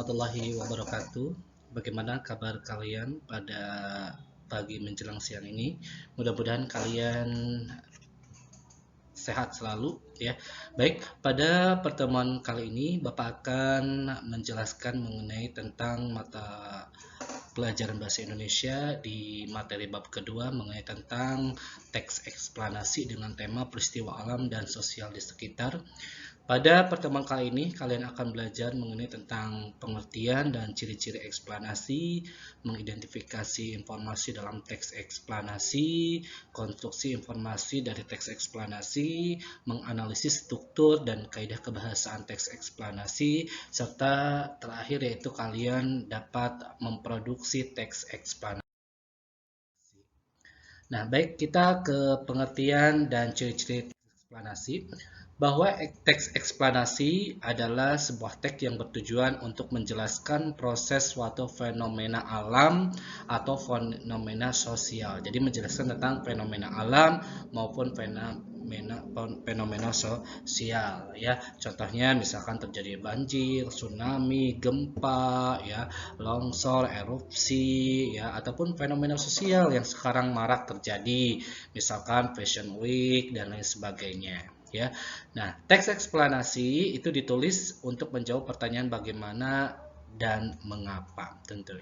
warahmatullahi wabarakatuh. Bagaimana kabar kalian pada pagi menjelang siang ini? Mudah-mudahan kalian sehat selalu ya. Baik, pada pertemuan kali ini Bapak akan menjelaskan mengenai tentang mata pelajaran bahasa Indonesia di materi bab kedua mengenai tentang teks eksplanasi dengan tema peristiwa alam dan sosial di sekitar. Pada pertemuan kali ini, kalian akan belajar mengenai tentang pengertian dan ciri-ciri eksplanasi, mengidentifikasi informasi dalam teks eksplanasi, konstruksi informasi dari teks eksplanasi, menganalisis struktur dan kaidah kebahasaan teks eksplanasi, serta terakhir yaitu kalian dapat memproduksi teks eksplanasi. Nah, baik, kita ke pengertian dan ciri-ciri teks eksplanasi. Bahwa teks eksplanasi adalah sebuah teks yang bertujuan untuk menjelaskan proses suatu fenomena alam atau fenomena sosial. Jadi menjelaskan tentang fenomena alam maupun fenomena sosial ya. Contohnya misalkan terjadi banjir, tsunami, gempa ya, longsor, erupsi ya, ataupun fenomena sosial yang sekarang marak terjadi, misalkan Fashion Week dan lain sebagainya. Ya, nah teks eksplanasi itu ditulis untuk menjawab pertanyaan bagaimana dan mengapa tentunya.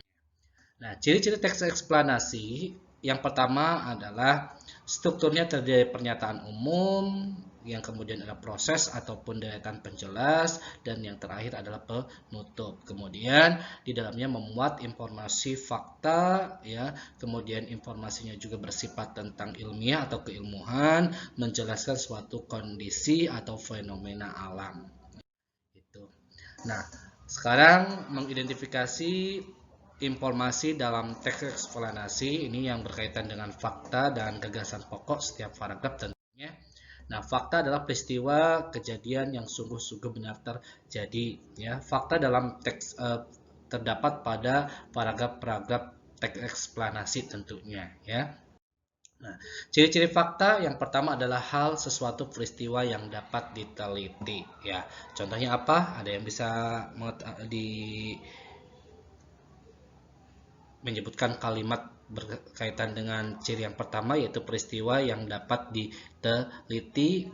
Nah, ciri-ciri teks eksplanasi yang pertama adalah strukturnya terdiri dari pernyataan umum, yang kemudian ada proses ataupun deretan penjelas, dan yang terakhir adalah penutup. Kemudian di dalamnya memuat informasi fakta, ya, kemudian informasinya juga bersifat tentang ilmiah atau keilmuan, menjelaskan suatu kondisi atau fenomena alam. Itu. Nah, sekarang mengidentifikasi informasi dalam teks eksplanasi ini yang berkaitan dengan fakta dan gagasan pokok setiap paragraf tentunya. Nah, fakta adalah peristiwa kejadian yang sungguh-sungguh benar terjadi. Ya, fakta dalam teks terdapat pada paragraf-paragraf teks eksplanasi tentunya. Ya. Nah, ciri-ciri fakta yang pertama adalah hal sesuatu peristiwa yang dapat diteliti. Ya, contohnya apa? Ada yang bisa menyebutkan kalimat berkaitan dengan ciri yang pertama yaitu peristiwa yang dapat diteliti.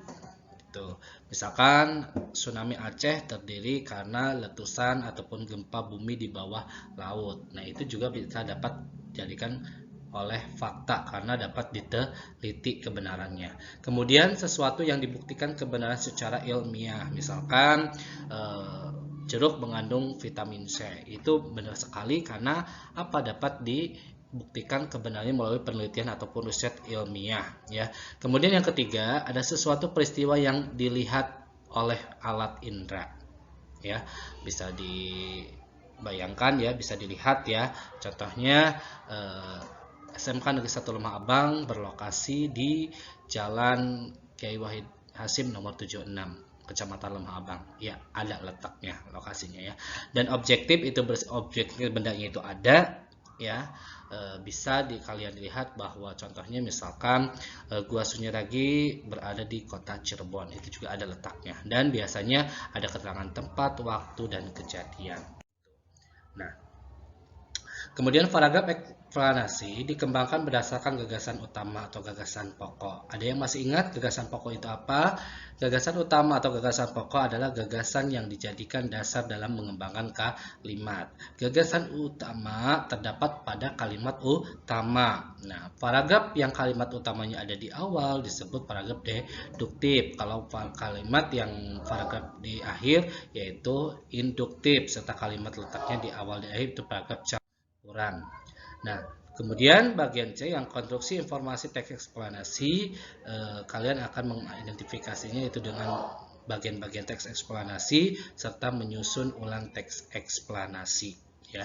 Misalkan tsunami Aceh terdiri karena letusan ataupun gempa bumi di bawah laut. Nah, itu juga bisa dapat dijadikan oleh fakta karena dapat diteliti kebenarannya. Kemudian sesuatu yang dibuktikan kebenaran secara ilmiah, misalkan jeruk mengandung vitamin C. Itu benar sekali karena apa, dapat dibuktikan kebenarannya melalui penelitian ataupun riset ilmiah ya. Kemudian yang ketiga, ada sesuatu peristiwa yang dilihat oleh alat indera ya. Bisa dibayangkan ya, bisa dilihat ya. Contohnya SMK Negeri 1 Lemah Abang berlokasi di Jalan Kiai Wahid Hasim nomor 76. Kecamatan Lemah Abang. Ya, ada letaknya, lokasinya ya. Dan objektif itu objektif bendanya itu ada ya. Bisa kalian lihat bahwa contohnya misalkan Gua Sunyaragi berada di kota Cirebon, itu juga ada letaknya. Dan biasanya ada keterangan tempat, waktu, dan kejadian. Nah, kemudian paragraf eksplanasi dikembangkan berdasarkan gagasan utama atau gagasan pokok. Ada yang masih ingat gagasan pokok itu apa? Gagasan utama atau gagasan pokok adalah gagasan yang dijadikan dasar dalam mengembangkan kalimat. Gagasan utama terdapat pada kalimat utama. Nah, paragraf yang kalimat utamanya ada di awal disebut paragraf deduktif. Kalau kalimat yang paragraf di akhir yaitu induktif, serta kalimat letaknya di awal di akhir itu paragraf campuran. Nah, kemudian bagian C yang konstruksi informasi teks eksplanasi, kalian akan mengidentifikasinya itu dengan bagian-bagian teks eksplanasi serta menyusun ulang teks eksplanasi ya.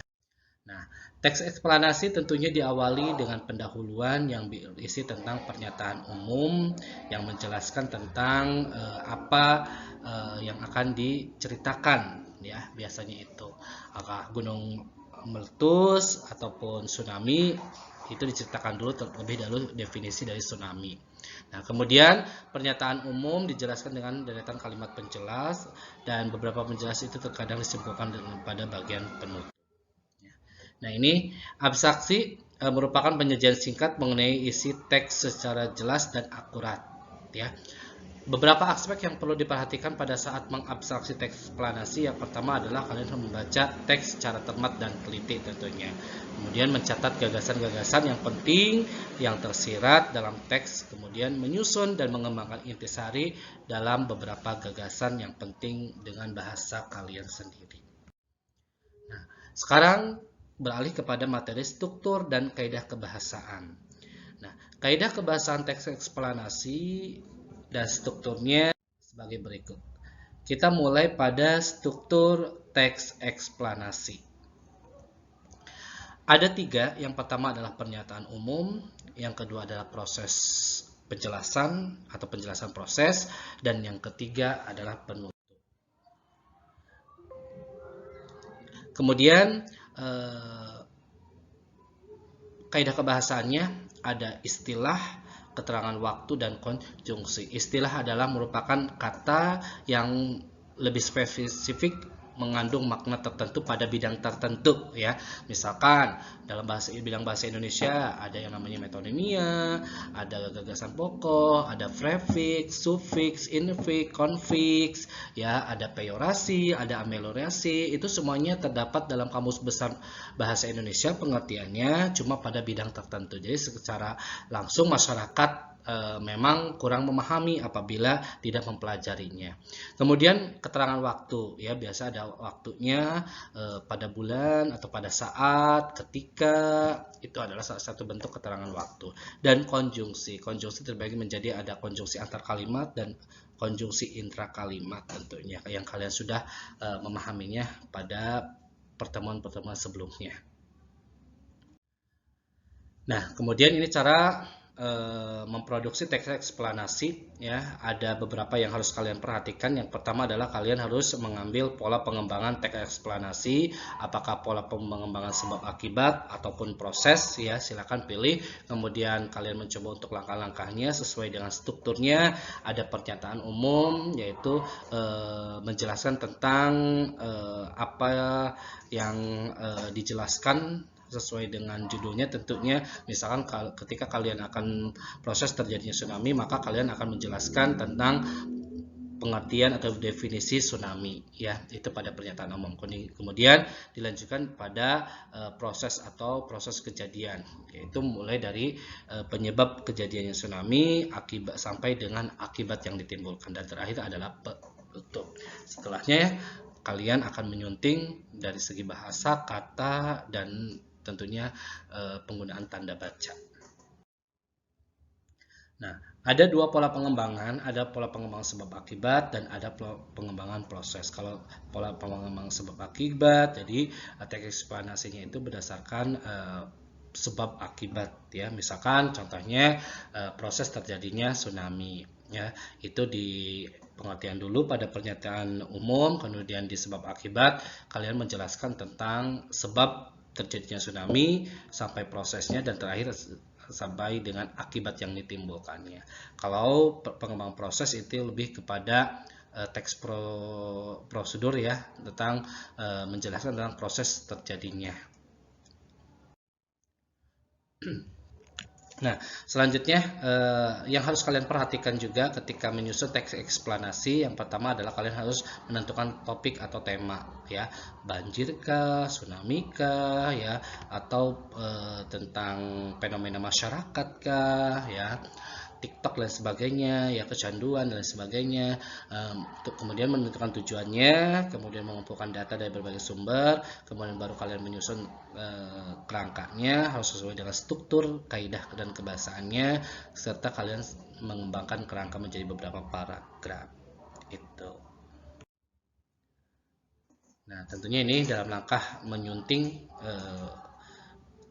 Nah, teks eksplanasi tentunya diawali dengan pendahuluan yang berisi tentang pernyataan umum yang menjelaskan tentang apa yang akan diceritakan ya, biasanya itu apakah gunung meletus ataupun tsunami Itu diceritakan dulu terlebih dahulu definisi dari tsunami. Nah, kemudian pernyataan umum dijelaskan dengan deretan kalimat penjelas, dan beberapa penjelas itu terkadang disimpulkan pada bagian penutup. Nah, ini abstraksi merupakan penyajian singkat mengenai isi teks secara jelas dan akurat, ya. Beberapa aspek yang perlu diperhatikan pada saat mengabstraksi teks eksplanasi. Yang pertama adalah kalian harus membaca teks secara cermat dan teliti tentunya. Kemudian mencatat gagasan-gagasan yang penting yang tersirat dalam teks, kemudian menyusun dan mengembangkan intisari dalam beberapa gagasan yang penting dengan bahasa kalian sendiri. Nah, sekarang beralih kepada materi struktur dan kaidah kebahasaan. Nah, kaidah kebahasaan teks eksplanasi dan strukturnya sebagai berikut. Kita mulai pada struktur teks eksplanasi. Ada 3, yang pertama adalah pernyataan umum, yang kedua adalah proses penjelasan atau penjelasan proses, dan yang ketiga adalah penutup. Kemudian kaidah kebahasaannya ada istilah, keterangan waktu, dan konjungsi. Istilah adalah merupakan kata yang lebih spesifik mengandung makna tertentu pada bidang tertentu, ya. Misalkan dalam bidang bahasa Indonesia ada yang namanya metonimia, ada gagasan pokok, ada prefiks, sufiks, infiks, konfiks, ya, ada peyorasi, ada ameliorasi. Itu semuanya terdapat dalam Kamus Besar Bahasa Indonesia, pengertiannya cuma pada bidang tertentu. Jadi secara langsung masyarakat memang kurang memahami apabila tidak mempelajarinya. Kemudian keterangan waktu, ya, biasa ada waktunya pada bulan atau pada saat, ketika, itu adalah salah satu bentuk keterangan waktu. Dan konjungsi terbagi menjadi ada konjungsi antar kalimat dan konjungsi intra kalimat tentunya, yang kalian sudah memahaminya pada pertemuan-pertemuan sebelumnya. Nah, kemudian ini cara memproduksi teks eksplanasi, ya. Ada beberapa yang harus kalian perhatikan. Yang pertama adalah kalian harus mengambil pola pengembangan teks eksplanasi, apakah pola pengembangan sebab akibat ataupun proses, ya, silakan pilih. Kemudian kalian mencoba untuk langkah-langkahnya sesuai dengan strukturnya. Ada pernyataan umum, yaitu menjelaskan tentang apa yang dijelaskan sesuai dengan judulnya tentunya. Misalkan ketika kalian akan proses terjadinya tsunami, maka kalian akan menjelaskan tentang pengertian atau definisi tsunami, ya, itu pada pernyataan umum. Kemudian dilanjutkan pada proses atau proses kejadian, yaitu mulai dari penyebab kejadiannya tsunami, akibat sampai dengan akibat yang ditimbulkan, dan terakhir adalah penutup. Setelahnya kalian akan menyunting dari segi bahasa, kata, dan tentunya penggunaan tanda baca. Nah, ada 2 pola pengembangan, ada pola pengembangan sebab akibat dan ada pengembangan proses. Kalau pola pengembangan sebab akibat, jadi teks eksplanasinya itu berdasarkan sebab akibat, ya. Misalkan contohnya proses terjadinya tsunami, ya, itu di pengertian dulu pada pernyataan umum, kemudian di sebab akibat kalian menjelaskan tentang sebab terjadinya tsunami sampai prosesnya, dan terakhir sampai dengan akibat yang ditimbulkannya. Kalau pengembangan proses itu lebih kepada teks prosedur, ya, tentang menjelaskan tentang proses terjadinya. Nah, selanjutnya yang harus kalian perhatikan juga ketika menyusun teks eksplanasi, yang pertama adalah kalian harus menentukan topik atau tema, ya, banjir kah, tsunami kah, ya, atau tentang fenomena masyarakat kah, ya, TikTok dan sebagainya, ya, kecanduan dan sebagainya. Kemudian menentukan tujuannya, kemudian mengumpulkan data dari berbagai sumber, kemudian baru kalian menyusun kerangkanya harus sesuai dengan struktur, kaidah, dan kebahasaannya, serta kalian mengembangkan kerangka menjadi beberapa paragraf itu. Nah, tentunya ini dalam langkah menyunting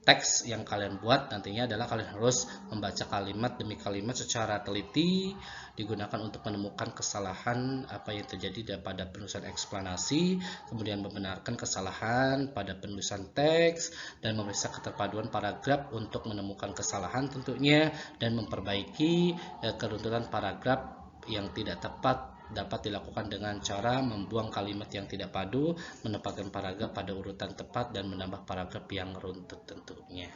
teks yang kalian buat nantinya adalah kalian harus membaca kalimat demi kalimat secara teliti, digunakan untuk menemukan kesalahan apa yang terjadi pada penulisan eksplanasi, kemudian membenarkan kesalahan pada penulisan teks, dan memeriksa keterpaduan paragraf untuk menemukan kesalahan tentunya, dan memperbaiki keruntuhan paragraf yang tidak tepat dapat dilakukan dengan cara membuang kalimat yang tidak padu, menempatkan paragraf pada urutan tepat, dan menambah paragraf yang runtut tentunya.